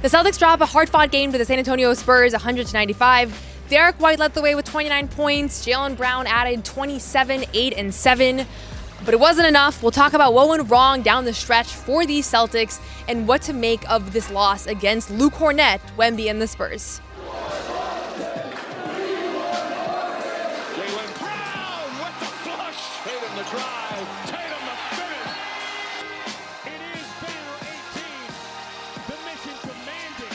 The Celtics drop a hard-fought game to the San Antonio Spurs, 100-95. Derrick White led the way with 29 points. Jaylen Brown added 27, 8, and 7. But it wasn't enough. We'll talk about what went wrong down the stretch for these Celtics and what to make of this loss against Luke Kornet, Wemby, and the Spurs. Jaylen Brown with the flush. Tatum the drive. Tatum the finish. It is Baylor 18. The mission commanding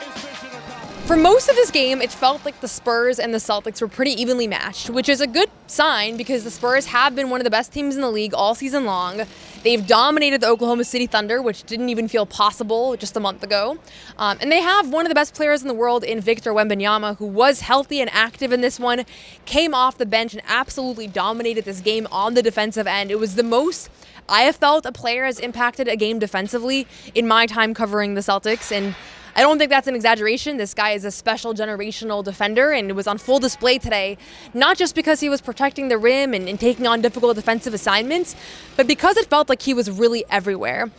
is mission accomplished. For most of this game, it felt like the Spurs and the Celtics were pretty evenly matched, which is a good sign because the Spurs have been one of the best teams in the league all season long. They've dominated the Oklahoma City Thunder, which didn't even feel possible just a month ago. And they have one of the best players in the world in Victor Wembanyama, who was healthy and active in this one, came off the bench and absolutely dominated this game on the defensive end. It was the most I have felt a player has impacted a game defensively in my time covering the Celtics, and I don't think that's an exaggeration. This guy is a special generational defender, and it was on full display today, not just because he was protecting the rim and taking on difficult defensive assignments, but because it felt like he was really everywhere.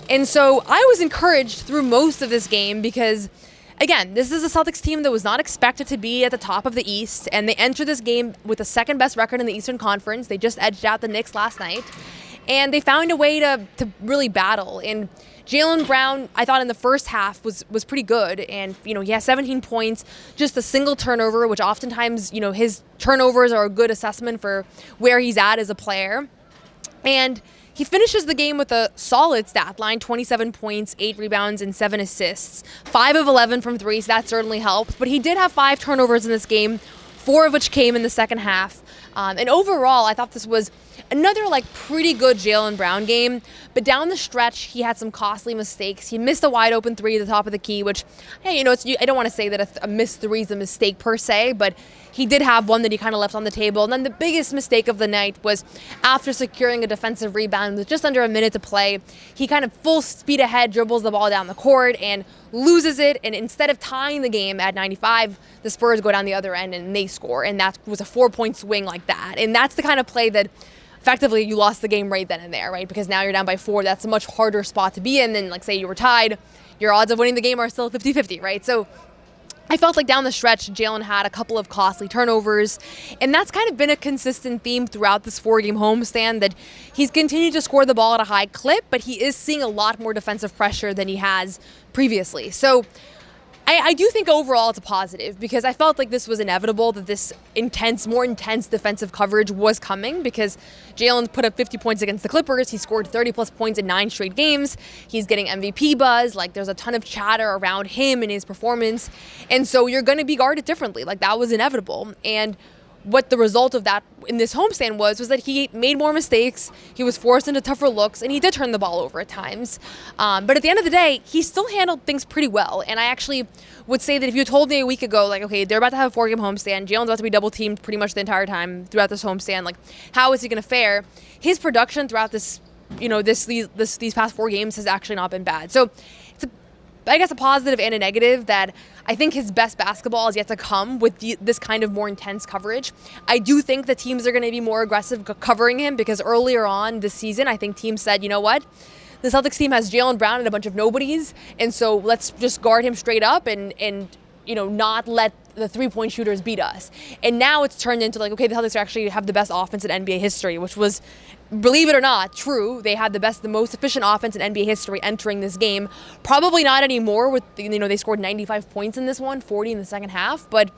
And so I was encouraged through most of this game because, again, this is a Celtics team that was not expected to be at the top of the East, and they entered this game with the second best record in the Eastern Conference. They just edged out the Knicks last night, and they found a way to really battle. And Jaylen Brown, I thought in the first half was pretty good, and he has 17 points, just a single turnover, which oftentimes his turnovers are a good assessment for where he's at as a player. And he finishes the game with a solid stat line, 27 points, 8 rebounds, and 7 assists. 5 of 11 from 3, so that certainly helped. But he did have 5 turnovers in this game, 4 of which came in the second half. And overall, I thought this was another pretty good Jaylen Brown game, but down the stretch, he had some costly mistakes. He missed a wide open 3 at the top of the key, which, I don't want to say that a missed 3 is a mistake per se, but he did have one that he kind of left on the table. And then the biggest mistake of the night was after securing a defensive rebound with just under a minute to play, he kind of full speed ahead dribbles the ball down the court and loses it. And instead of tying the game at 95, the Spurs go down the other end and they score. And that was a 4-point swing like that. And that's the kind of play that effectively you lost the game right then and there, right? Because now you're down by 4. That's a much harder spot to be in than, say, you were tied. Your odds of winning the game are still 50-50, right? So I felt like down the stretch, Jaylen had a couple of costly turnovers, and that's kind of been a consistent theme throughout this 4-game homestand, that he's continued to score the ball at a high clip, but he is seeing a lot more defensive pressure than he has previously. So I do think overall it's a positive, because I felt like this was inevitable, that this more intense defensive coverage was coming, because Jaylen put up 50 points against the Clippers. He scored 30-plus points in 9 straight games. He's getting MVP buzz. There's a ton of chatter around him and his performance. And so you're going to be guarded differently. That was inevitable. And what the result of that in this homestand was that he made more mistakes, he was forced into tougher looks, and he did turn the ball over at times. But at the end of the day, he still handled things pretty well. And I actually would say that if you told me a week ago, okay, they're about to have a 4-game homestand, Jaylen's about to be double-teamed pretty much the entire time throughout this homestand, how is he going to fare? His production throughout this, these past 4 games has actually not been bad. So I guess a positive and a negative that I think his best basketball is yet to come with this kind of more intense coverage. I do think the teams are going to be more aggressive covering him, because earlier on this season, I think teams said, you know what? The Celtics team has Jaylen Brown and a bunch of nobodies, and so let's just guard him straight up and not let the 3-point shooters beat us. And now it's turned into okay, the Celtics actually have the best offense in NBA history, which was, believe it or not, true. They had the most efficient offense in NBA history entering this game. Probably not anymore with, they scored 95 points in this one, 40 in the second half. But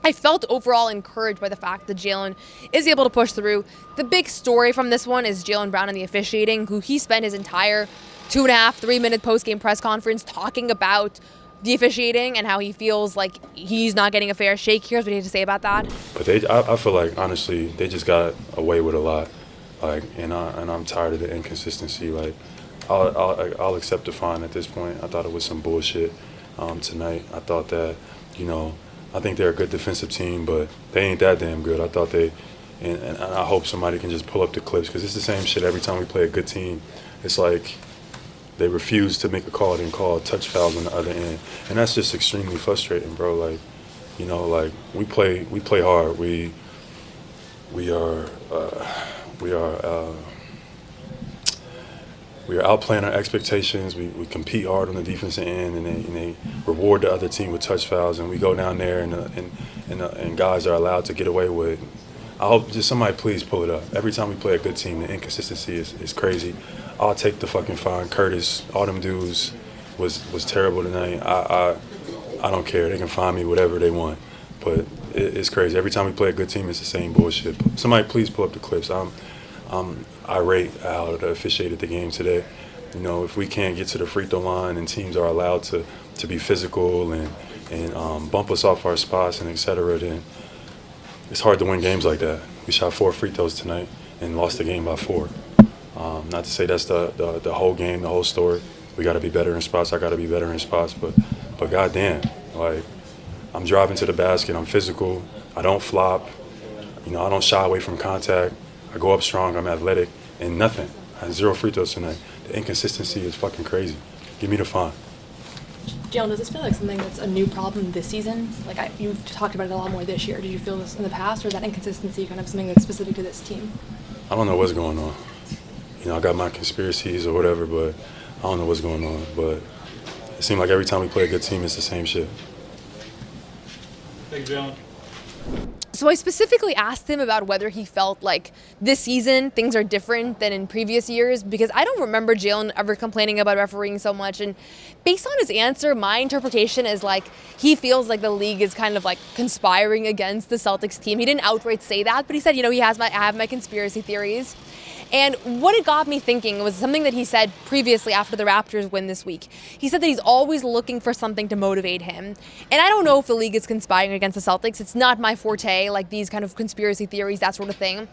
I felt overall encouraged by the fact that Jaylen is able to push through. The big story from this one is Jaylen Brown and the officiating, who he spent his entire 2.5, 3-minute post-game press conference talking about the officiating and how he feels like he's not getting a fair shake. Here's what he had to say about that. But I feel like, honestly, they just got away with a lot. And I'm tired of the inconsistency. I'll accept the fine at this point. I thought it was some bullshit tonight. I thought that, I think they're a good defensive team, but they ain't that damn good. I thought and I hope somebody can just pull up the clips, because it's the same shit every time we play a good team. It's like they refuse to make a call and call touch fouls on the other end, and that's just extremely frustrating, bro. We play hard. We are we are outplaying our expectations. We compete hard on the defensive end, and they reward the other team with touch fouls, and we go down there and guys are allowed to get away with. I hope just somebody please pull it up. Every time we play a good team, the inconsistency is crazy. I'll take the fucking fine. Curtis, all them dudes was terrible tonight. I don't care. They can find me whatever they want, but it's crazy. Every time we play a good team, it's the same bullshit. Somebody please pull up the clips. I'm irate how they officiated the game today. You know, if we can't get to the free throw line and teams are allowed to be physical and bump us off our spots and et cetera, then it's hard to win games like that. We shot 4 free throws tonight and lost the game by 4. Not to say that's the whole game, the whole story. We got to be better in spots. I got to be better in spots. But goddamn, like, I'm driving to the basket. I'm physical. I don't flop. You know, I don't shy away from contact. I go up strong. I'm athletic. And nothing. I had 0 free throws tonight. The inconsistency is fucking crazy. Give me the fine. Jaylen, does this feel like something that's a new problem this season? Like, you've talked about it a lot more this year. Did you feel this in the past, or is that inconsistency kind of something that's specific to this team? I don't know what's going on. You know, I got my conspiracies or whatever, but I don't know what's going on. But it seems like every time we play a good team, it's the same shit. Thanks, Jaylen. So I specifically asked him about whether he felt like this season things are different than in previous years, because I don't remember Jaylen ever complaining about refereeing so much. And based on his answer, my interpretation is like he feels like the league is kind of like conspiring against the Celtics team. He didn't outright say that, but he said, you know, I have my conspiracy theories. And what it got me thinking was something that he said previously after the Raptors win this week. He said that he's always looking for something to motivate him. And I don't know if the league is conspiring against the Celtics. It's not my forte, like these kind of conspiracy theories, that sort of thing.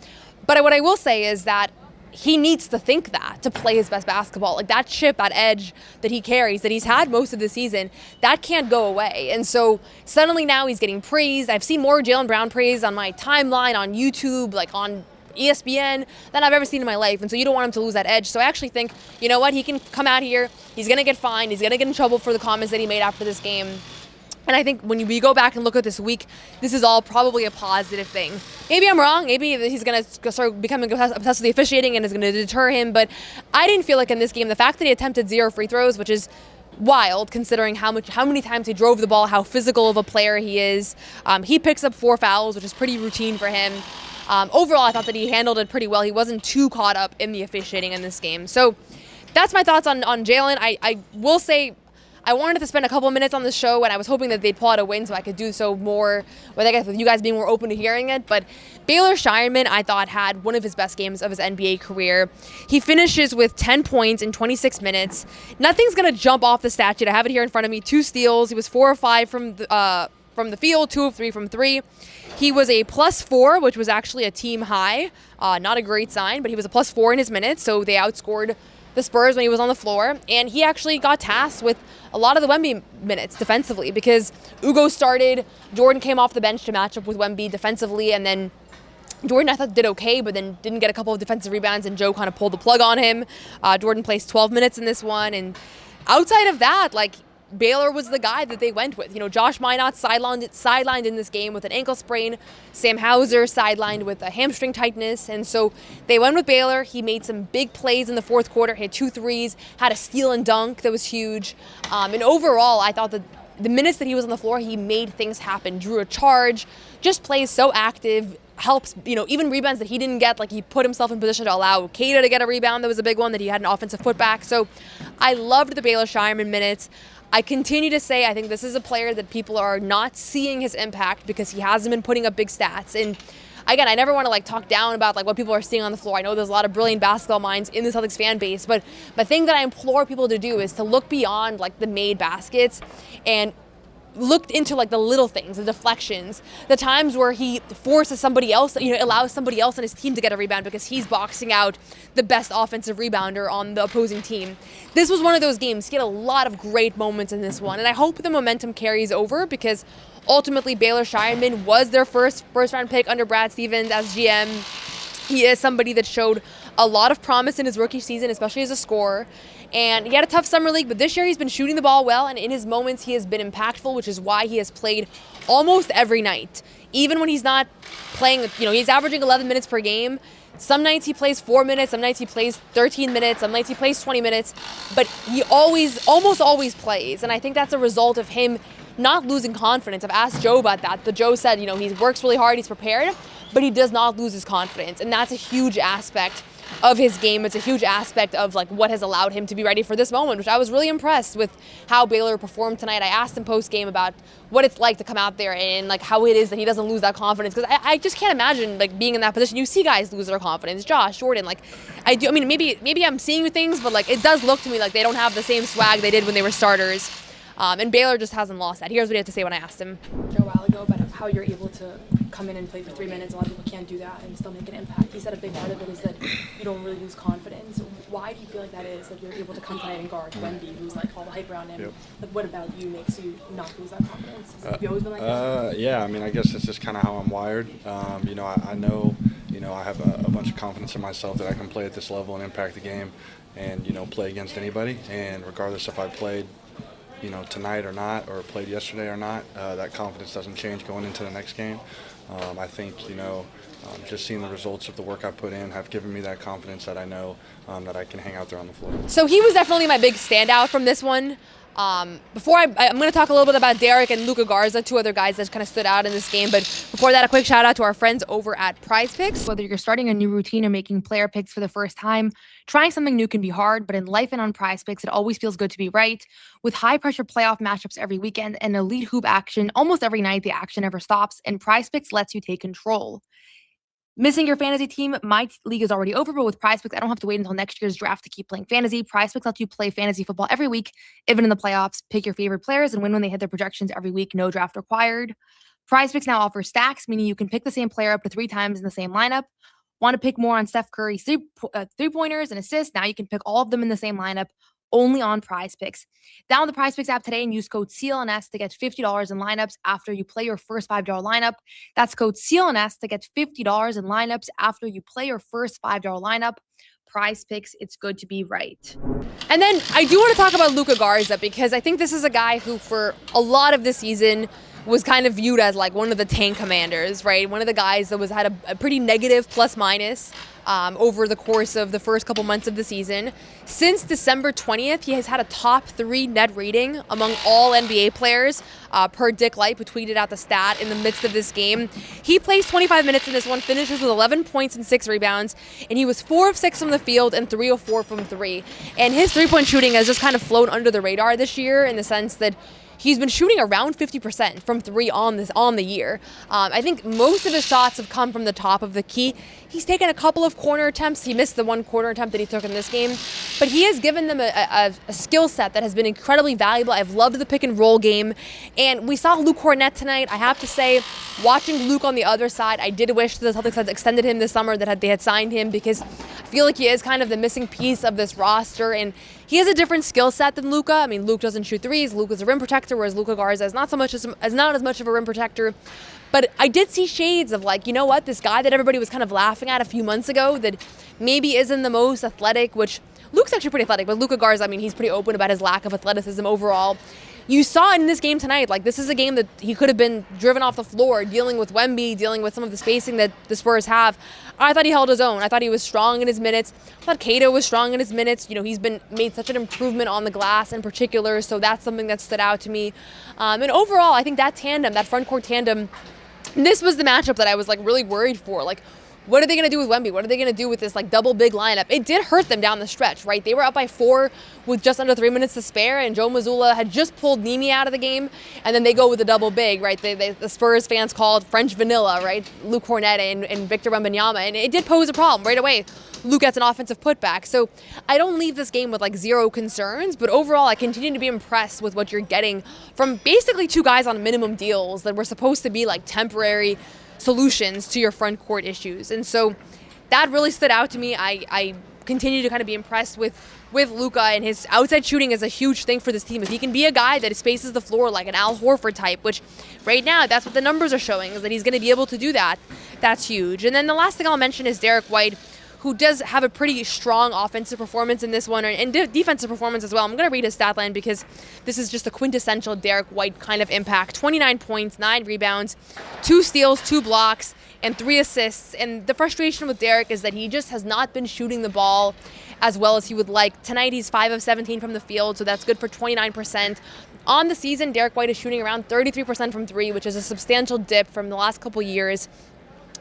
But what I will say is that he needs to think that to play his best basketball. Like that chip, that edge that he carries, that he's had most of the season, that can't go away. And so suddenly now he's getting praised. I've seen more Jaylen Brown praise on my timeline, on YouTube, like on ESPN than I've ever seen in my life. And so you don't want him to lose that edge. So I actually think, you know what, he can come out here, he's going to get fined, he's going to get in trouble for the comments that he made after this game. And I think when we go back and look at this week, this is all probably a positive thing. Maybe I'm wrong. Maybe he's going to start becoming obsessed with the officiating and is going to deter him. But I didn't feel like in this game, the fact that he attempted 0 free throws, which is wild considering how many times he drove the ball, how physical of a player he is. He picks up 4 fouls, which is pretty routine for him. Overall, I thought that he handled it pretty well. He wasn't too caught up in the officiating in this game. So that's my thoughts on Jaylen. I will say I wanted to spend a couple minutes on the show, and I was hoping that they'd pull out a win so I could do so more, with you guys being more open to hearing it. But Baylor Scheierman, I thought, had one of his best games of his NBA career. He finishes with 10 points in 26 minutes. Nothing's going to jump off the stat sheet. I have it here in front of me. 2 steals. He was 4 of 5 from the field, 2 of 3 from 3. He was a +4, which was actually a team high. Not a great sign, but he was a +4 in his minutes, so they outscored the Spurs when he was on the floor. And he actually got tasked with a lot of the Wemby minutes defensively, because Ugo started, Jordan came off the bench to match up with Wemby defensively, and then Jordan, I thought, did okay, but then didn't get a couple of defensive rebounds, and Joe kind of pulled the plug on him. Jordan placed 12 minutes in this one, and outside of that, like, Baylor was the guy that they went with. You know, Josh Minot sidelined in this game with an ankle sprain. Sam Hauser sidelined with a hamstring tightness. And so they went with Baylor. He made some big plays in the fourth quarter, hit 2 threes, had a steal and dunk that was huge. And overall, I thought that the minutes that he was on the floor, he made things happen, drew a charge, just plays so active, helps, you know, even rebounds that he didn't get, like he put himself in position to allow Keita to get a rebound. That was a big one, that he had an offensive putback. So I loved the Baylor Scheierman minutes. I continue to say I think this is a player that people are not seeing his impact because he hasn't been putting up big stats. And again, I never want to like talk down about like what people are seeing on the floor. I know there's a lot of brilliant basketball minds in the Celtics fan base, but the thing that I implore people to do is to look beyond like the made baskets and looked into like the little things, the deflections, the times where he forces somebody else, you know, allows somebody else on his team to get a rebound because he's boxing out the best offensive rebounder on the opposing team. This was one of those games. He had a lot of great moments in this one, and I hope the momentum carries over, because ultimately Baylor Scheierman was their first round pick under Brad Stevens as GM. He is somebody that showed a lot of promise in his rookie season, especially as a scorer. And he had a tough summer league, but this year he's been shooting the ball well, and in his moments he has been impactful, which is why he has played almost every night. Even when he's not playing, you know, he's averaging 11 minutes per game. Some nights he plays 4 minutes, some nights he plays 13 minutes, some nights he plays 20 minutes, but he almost always plays. And I think that's a result of him not losing confidence. I've asked Joe about that, but Joe said, he works really hard, he's prepared, but he does not lose his confidence. And that's a huge aspect of his game. It's a huge aspect of what has allowed him to be ready for this moment, which I was really impressed with how Baylor performed tonight. I asked him post game about what it's like to come out there and how it is that he doesn't lose that confidence, because I just can't imagine being in that position. You see guys lose their confidence. Josh, Jordan, I do. I mean, maybe I'm seeing things, but it does look to me like they don't have the same swag they did when they were starters. And Baylor just hasn't lost that. Here's what he had to say when I asked him A while ago about how you're able to come in and play for 3 minutes. A lot of people can't do that and still make an impact. He said a big part of it is that you don't really lose confidence. Why do you feel like that is, that you're able to come tonight and guard Wemby, who's all the hype around him? Yep. What about you makes you not lose that confidence? Have you always been like that? Yeah, I mean, I guess it's just kind of how I'm wired. I know, I have a bunch of confidence in myself that I can play at this level and impact the game and, play against anybody. And regardless if I played, tonight or not, or played yesterday or not, that confidence doesn't change going into the next game. I think, just seeing the results of the work I put in have given me that confidence that I know that I can hang out there on the floor. So he was definitely my big standout from this one. Before I'm going to talk a little bit about Derrick and Luka Garza, two other guys that kind of stood out in this game. But before that, a quick shout out to our friends over at PrizePicks. Whether you're starting a new routine or making player picks for the first time, trying something new can be hard, but in life and on PrizePicks, it always feels good to be right. With high pressure playoff matchups every weekend and elite hoop action almost every night, the action never stops, and PrizePicks lets you take control. Missing your fantasy team? My league is already over, but with PrizePicks, I don't have to wait until next year's draft to keep playing fantasy. PrizePicks lets you play fantasy football every week, even in the playoffs. Pick your favorite players and win when they hit their projections every week. No draft required. PrizePicks now offers stacks, meaning you can pick the same player up to 3 times in the same lineup. Want to pick more on Steph Curry's three-pointers and assists? Now you can pick all of them in the same lineup, only on PrizePicks. Download the PrizePicks app today and use code CLNS to get $50 in lineups after you play your first $5 lineup. That's code CLNS to get $50 in lineups after you play your first $5 lineup. PrizePicks, it's good to be right. And then I do want to talk about Luka Garza, because I think this is a guy who for a lot of the season was kind of viewed as one of the tank commanders, right? One of the guys that had a pretty negative plus minus over the course of the first couple months of the season. Since December 20th, he has had a top 3 net rating among all NBA players per Dick Light, who tweeted out the stat in the midst of this game. He plays 25 minutes in this one, finishes with 11 points and 6 rebounds, and he was 4 of 6 from the field and 3 of 4 from 3. And his three-point shooting has just kind of flown under the radar this year, in the sense that he's been shooting around 50% from 3 on the year. I think most of his shots have come from the top of the key. He's taken a couple of corner attempts. He missed the one corner attempt that he took in this game, but he has given them a skill set that has been incredibly valuable. I've loved the pick and roll game, and we saw Luke Kornet tonight. I have to say, watching Luke on the other side, I did wish the Celtics had extended him this summer, that they had signed him, because I feel like he is kind of the missing piece of this roster, and he has a different skill set than Luka. I mean, Luke doesn't shoot threes. Luke is a rim protector, whereas Luka Garza is not as much of a rim protector. But I did see shades of this guy that everybody was kind of laughing at a few months ago, that maybe isn't the most athletic, which Luke's actually pretty athletic, but Luka Garza, I mean, he's pretty open about his lack of athleticism overall. You saw in this game tonight, this is a game that he could have been driven off the floor, dealing with Wemby, dealing with some of the spacing that the Spurs have. I thought he held his own. I thought he was strong in his minutes. I thought Cato was strong in his minutes. He's made such an improvement on the glass in particular, so that's something that stood out to me. And overall, I think that front court tandem, this was the matchup that I was really worried for. What are they going to do with Wemby? What are they going to do with this double big lineup? It did hurt them down the stretch, right? They were up by 4 with just under 3 minutes to spare, and Joe Mazzulla had just pulled Nimi out of the game, and then they go with a double big, right? The Spurs fans called French vanilla, right? Luke Kornet and Victor Wembanyama, and it did pose a problem right away. Luke gets an offensive putback. So I don't leave this game with zero concerns, but overall I continue to be impressed with what you're getting from basically 2 guys on minimum deals that were supposed to be temporary solutions to your front court issues. And so that really stood out to me. I continue to kind of be impressed with Luka, and his outside shooting is a huge thing for this team. If he can be a guy that spaces the floor like an Al Horford type, which right now that's what the numbers are showing, is that he's going to be able to do that, that's huge. And then the last thing I'll mention is Derrick White, who does have a pretty strong offensive performance in this one, and defensive performance as well. I'm going to read his stat line because this is just a quintessential Derrick White kind of impact. 29 points, 9 rebounds, 2 steals, 2 blocks, and 3 assists. And the frustration with Derrick is that he just has not been shooting the ball as well as he would like. Tonight he's 5 of 17 from the field, so that's good for 29%. On the season, Derrick White is shooting around 33% from 3, which is a substantial dip from the last couple years.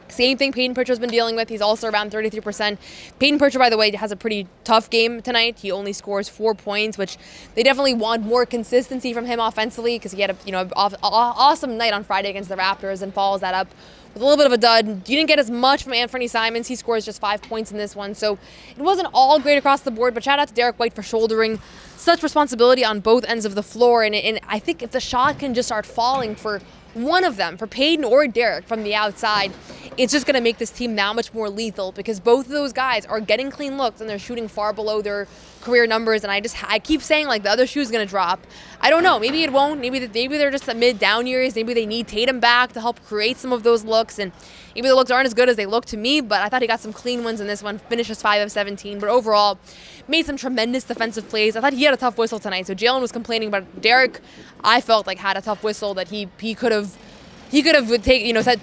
Same thing Peyton Pritchard's been dealing with. He's also around 33%. Peyton Pritchard, by the way, has a pretty tough game tonight. He only scores 4 points, which they definitely want more consistency from him offensively because he had a awesome night on Friday against the Raptors and follows that up with a little bit of a dud. You didn't get as much from Anthony Simons. He scores just 5 points in this one. So it wasn't all great across the board, but shout out to Derrick White for shouldering such responsibility on both ends of the floor. And I think if the shot can just start falling for one of them, for Peyton or Derrick from the outside, it's just going to make this team that much more lethal because both of those guys are getting clean looks and they're shooting far below their career numbers. And I keep saying like the other shoe is going to drop. I don't know. Maybe it won't. Maybe they're just the mid-down years. Maybe they need Tatum back to help create some of those looks. And maybe the looks aren't as good as they look to me, but I thought he got some clean ones in this one. Finishes 5 of 17. But overall, made some tremendous defensive plays. I thought he had a tough whistle tonight. So Jaylen was complaining about Derrick. I felt like had a tough whistle that he could have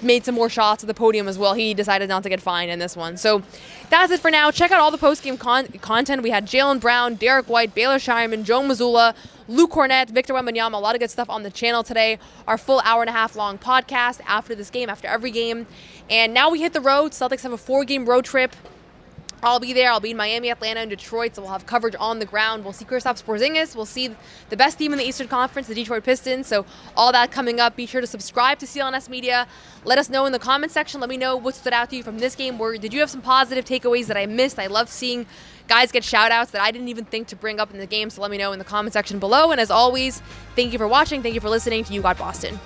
made some more shots at the podium as well. He decided not to get fined in this one. So that's it for now. Check out all the post-game content. We had Jaylen Brown, Derrick White, Baylor Scheierman, Joe Mazzulla, Luke Cornett, Victor Wembanyama, a lot of good stuff on the channel today. Our full hour-and-a-half long podcast after this game, after every game. And now we hit the road. Celtics have a 4-game road trip. I'll be there. I'll be in Miami, Atlanta, and Detroit, so we'll have coverage on the ground. We'll see Kristaps Porzingis. We'll see the best team in the Eastern Conference, the Detroit Pistons. So all that coming up. Be sure to subscribe to CLNS Media. Let us know in the comment section. Let me know what stood out to you from this game. Did you have some positive takeaways that I missed? I love seeing guys get shout-outs that I didn't even think to bring up in the game, so let me know in the comment section below. And as always, thank you for watching. Thank you for listening to You Got Boston.